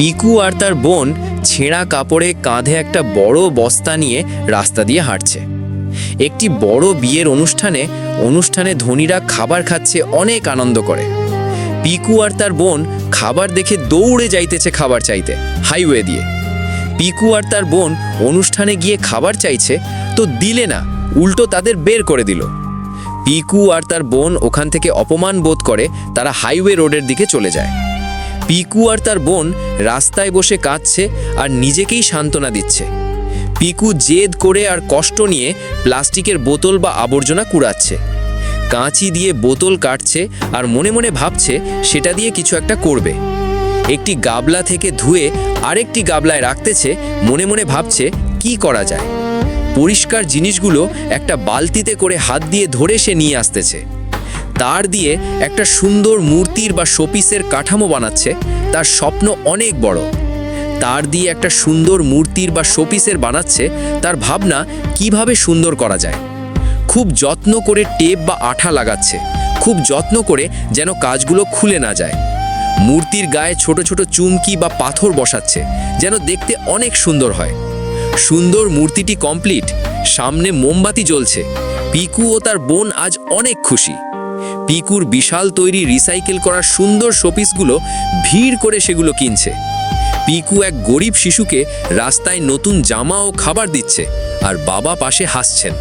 পিকু আর তার বোন ছেঁড়া কাপড়ে কাঁধে একটা বড় বস্তা নিয়ে রাস্তা দিয়ে হাঁটছে। একটি বড় বিয়ের অনুষ্ঠানে ধনীরা খাবার খাচ্ছে, অনেক আনন্দ করে। পিকু আর তার বোন খাবার দেখে দৌড়ে যাইতেছে খাবার চাইতে হাইওয়ে দিয়ে। পিকু আর তার বোন অনুষ্ঠানে গিয়ে খাবার চাইছে, তো দিলে না, উল্টো তাদের বের করে দিল। পিকু আর তার বোন ওখান থেকে অপমান বোধ করে তারা হাইওয়ে রোডের দিকে চলে যায়। পিকু আর তার বোন রাস্তায় বসে কাঁদছে আর নিজেকেই সান্ত্বনা দিচ্ছে। পিকু জেদ করে আর কষ্ট নিয়ে প্লাস্টিকের বোতল বা আবর্জনা কুড়াচ্ছে, কাঁচি দিয়ে বোতল কাটছে আর মনে মনে ভাবছে সেটা দিয়ে কিছু একটা করবে। একটি গাবলা থেকে ধুয়ে আরেকটি গাবলায় রাখতেছে, মনে মনে ভাবছে কি করা যায়। পরিষ্কার জিনিসগুলো একটা বালতিতে করে হাত দিয়ে ধরে সে নিয়ে আসতেছে। তার দিয়ে একটা সুন্দর মূর্তির বা শোপিসের কাঠামো বানাচ্ছে। তার স্বপ্ন অনেক বড়। তার দিয়ে একটা সুন্দর মূর্তির বা শোপিসের বানাচ্ছে, তার ভাবনা কিভাবে সুন্দর করা যায়। খুব যত্ন করে টেপ বা আঠা লাগাচ্ছে, খুব যত্ন করে যেন কাজগুলো খুলে না যায়। মূর্তির গায়ে ছোট ছোট চুমকি বা পাথর বসাচ্ছে, যেন দেখতে অনেক সুন্দর হয়। সুন্দর মূর্তিটি কমপ্লিট, সামনে মোমবাতি জ্বলছে। পিকু ও তার বোন আজ অনেক খুশি। পিকুর বিশাল তৈরি রিসাইকেল করা সুন্দর শোপিসগুলো ভিড় করে সেগুলো কিনছে। পিকু এক গরিব শিশুকে রাস্তায় নতুন জামা ও খাবার দিচ্ছে, আর বাবা পাশে হাসছেন।